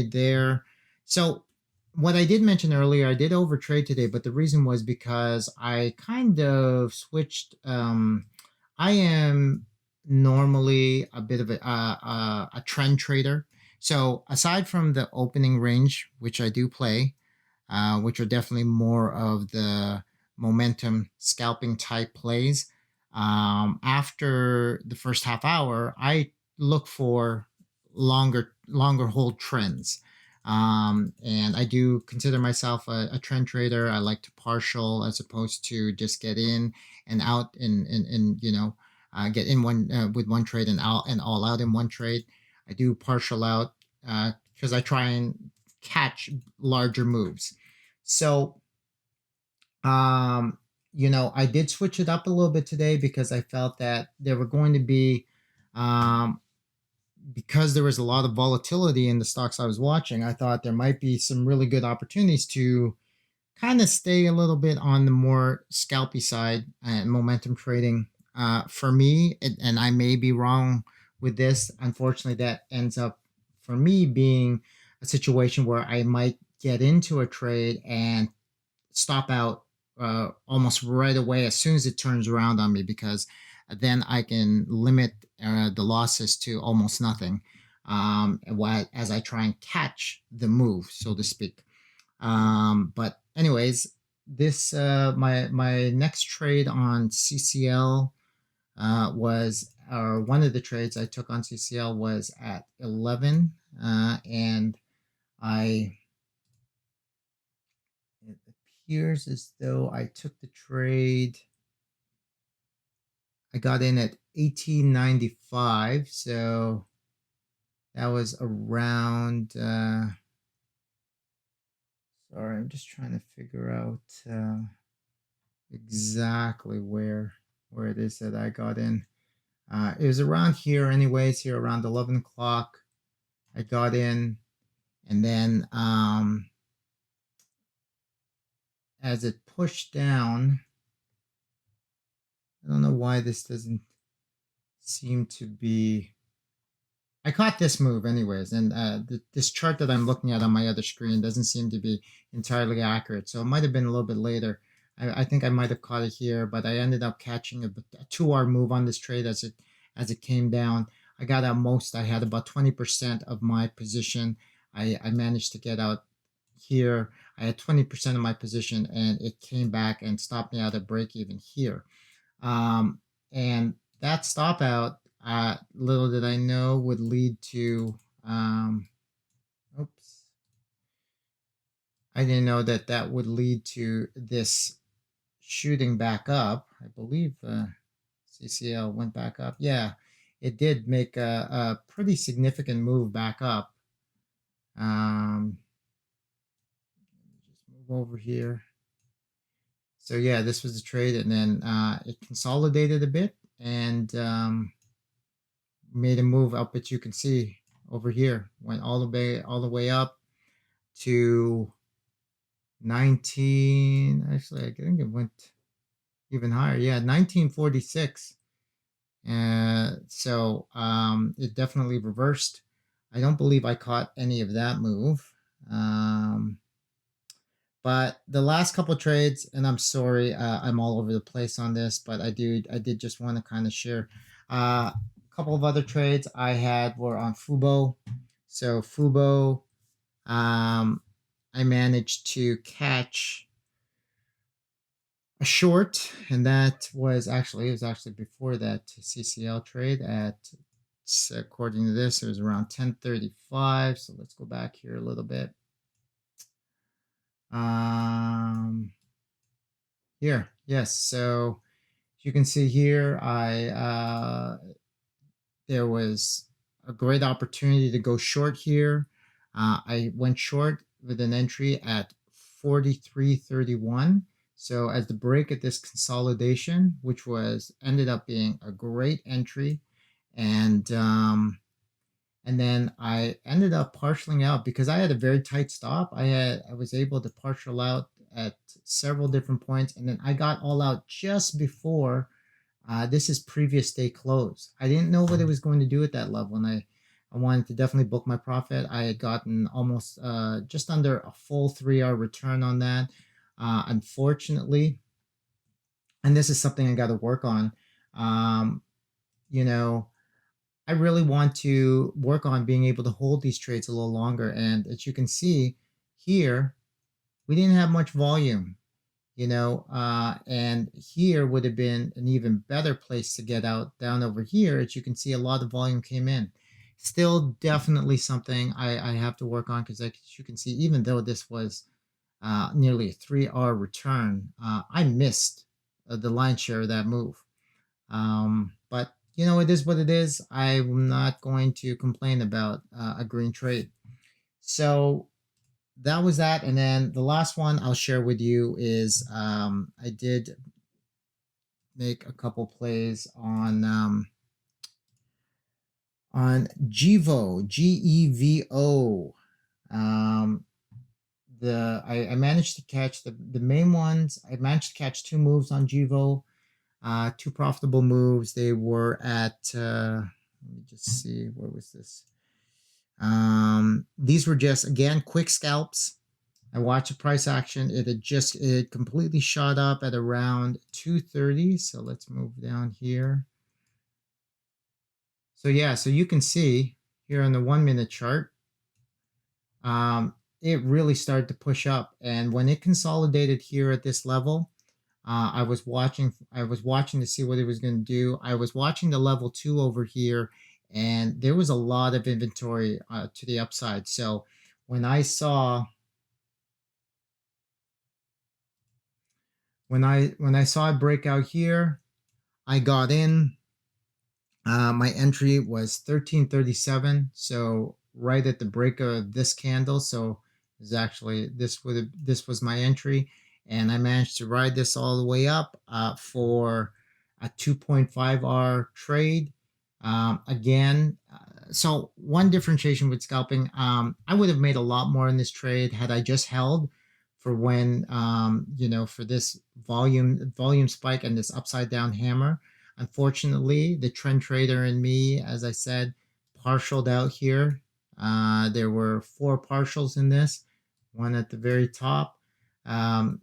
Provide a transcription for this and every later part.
there. So what I did mention earlier, I did overtrade today, but the reason was because I kind of switched. I am normally a bit of a trend trader. So aside from the opening range, which I do play, which are definitely more of the momentum scalping type plays. After the first half hour, I look for longer hold trends. And I do consider myself a trend trader. I like to partial as opposed to just get in and out and get in one with one trade and out and all out in one trade. I do partial out because I try and catch larger moves. So, um, I did switch it up a little bit today because I felt that there were going to be, um, because there was a lot of volatility in the stocks I was watching, I thought there might be some really good opportunities to kind of stay a little bit on the more scalpy side and momentum trading. For me, and I may be wrong with this, unfortunately, that ends up for me being a situation where I might get into a trade and stop out almost right away as soon as it turns around on me, because then I can limit the losses to almost nothing as I try and catch the move, so to speak. But anyways, this my next trade on CCL was, or one of the trades I took on CCL was at 11, and I it appears as though I took the trade. I got in at 1895, so that was around. Sorry, I'm just trying to figure out exactly where it is that I got in. It was around here, anyways. Here around 11 o'clock, I got in, and then as it pushed down, I don't know why this doesn't seem to be. I caught this move anyways, and this chart that I'm looking at on my other screen doesn't seem to be entirely accurate. So it might have been a little bit later. I think I might have caught it here, but I ended up catching a 2-hour move on this trade as it came down. I got out most. I had about 20% of my position. I managed to get out here. I had 20% of my position, and it came back and stopped me out at break even here. And that stop out, little did I know, would lead to, oops, I didn't know that would lead to this shooting back up. I believe CCL went back up. Yeah, it did make a pretty significant move back up. Just move over here. So yeah, this was the trade, and then it consolidated a bit and made a move up, as you can see over here. Went all the way up to 19. Actually, I think it went even higher. Yeah, 1946. So it definitely reversed. I don't believe I caught any of that move. But the last couple trades, and I'm sorry, I'm all over the place on this, but I did just want to kind of share a couple of other trades I had were on Fubo. So Fubo, I managed to catch a short, and that was actually before that CCL trade at, according to this, it was around 10:35. So let's go back here a little bit. Here, yes. So you can see here, there was a great opportunity to go short here. I went short with an entry at 43.31. So as the break at this consolidation, which ended up being a great entry, and then I ended up partialing out because I had a very tight stop. I was able to partial out at several different points, and then I got all out just before this is previous day close. I didn't know what it was going to do at that level, and I wanted to definitely book my profit. I had gotten almost just under a full 3 hour return on that. Unfortunately, and this is something I got to work on. Um, you know, I really want to work on being able to hold these trades a little longer. And as you can see here, we didn't have much volume, and here would have been an even better place to get out down over here. As you can see, a lot of volume came in. Still definitely something I have to work on, because as you can see, even though this was nearly a 3 hour return, I missed the lion's share of that move. But it is what it is. I'm not going to complain about a green trade. So that was that. And then the last one I'll share with you is I did make a couple plays on Gevo, Gevo. Um, I managed to catch the main ones. I managed to catch two moves on Gevo, two profitable moves. They were at let me just see, where was this? These were just, again, quick scalps. I watched the price action. It completely shot up at around 230. So let's move down here. So yeah, so you can see here on the 1 minute chart, it really started to push up. And when it consolidated here at this level, I was watching to see what it was going to do. I was watching the level 2 over here, and there was a lot of inventory to the upside. So when I saw a breakout here, I got in. My entry was 1337, so right at the break of this candle. So is actually this was my entry, and I managed to ride this all the way up for a 2.5 hour trade. Again, so one differentiation with scalping, I would have made a lot more in this trade had I just held for when for this volume spike and this upside down hammer. Unfortunately, the trend trader in me, as I said, partialed out here. There were 4 partials in this, one at the very top.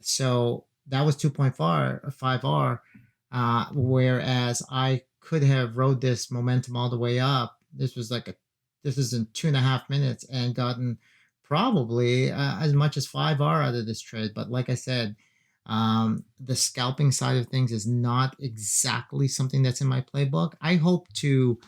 So that was 2.5R, whereas I could have rode this momentum all the way up. This is in 2.5 minutes, and gotten probably as much as 5R out of this trade. But like I said, the scalping side of things is not exactly something that's in my playbook. I hope to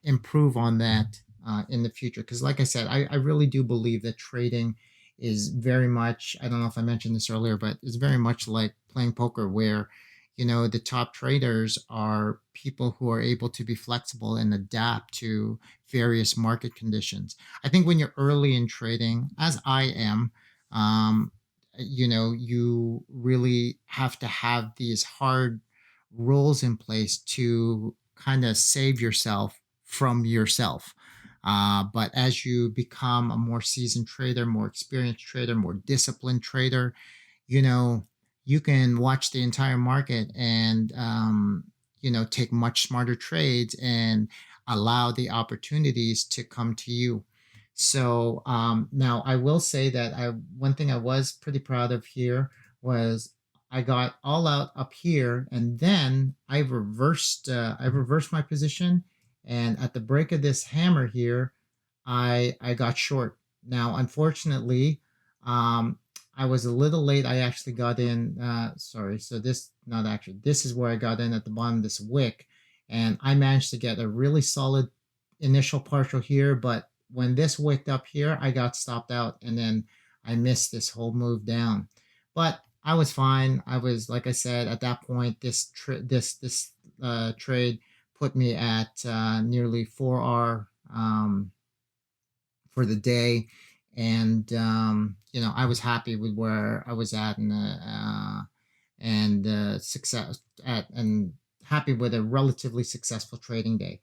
improve on that in the future, because like I said, I really do believe that trading is very much, I don't know if I mentioned this earlier, but it's very much like playing poker, where the top traders are people who are able to be flexible and adapt to various market conditions. I think when you're early in trading, as I am, you really have to have these hard rules in place to kind of save yourself from yourself. But as you become a more seasoned trader, more experienced trader, more disciplined trader, you know, you can watch the entire market and, take much smarter trades and allow the opportunities to come to you. So now I will say that one thing I was pretty proud of here was I got all out up here, and then I reversed my position, and at the break of this hammer here, I got short. Now, unfortunately, um, I was a little late. I actually got in. Sorry, so this is where I got in at the bottom of this wick, and I managed to get a really solid initial partial here. But when this wicked up here, I got stopped out, and then I missed this whole move down. But I was fine. I was, like I said, at that point, this trade put me at nearly 4R for the day, and I was happy with where I was at, and success at and happy with a relatively successful trading day.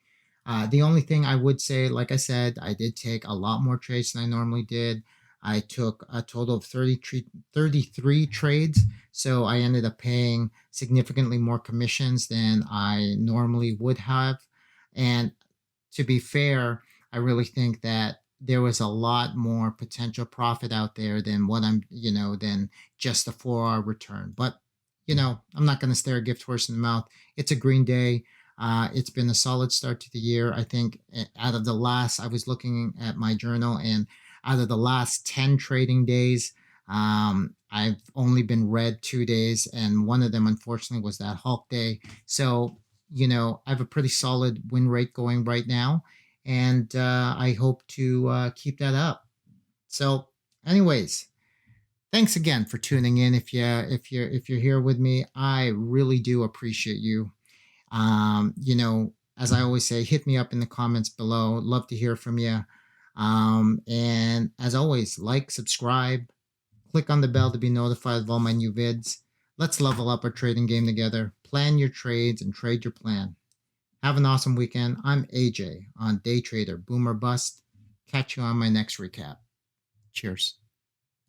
The only thing I would say, like I said, I did take a lot more trades than I normally did. I took a total of 33 trades, so I ended up paying significantly more commissions than I normally would have. And to be fair, I really think that there was a lot more potential profit out there than what than just a 4 hour return. But, I'm not going to stare a gift horse in the mouth. It's a green day. It's been a solid start to the year. I think out of the last, I was looking at my journal, and out of the last 10 trading days, I've only been red 2 days, and one of them, unfortunately, was that Hulk day. So, I have a pretty solid win rate going right now, and I hope to keep that up. So, anyways, thanks again for tuning in. If you're here with me, I really do appreciate you. As I always say, hit me up in the comments below. Love to hear from you. And as always, like, subscribe, click on the bell to be notified of all my new vids. Let's level up our trading game together. Plan your trades and trade your plan. Have an awesome weekend. I'm AJ on Day Trader Boomer Bust. Catch you on my next recap. Cheers.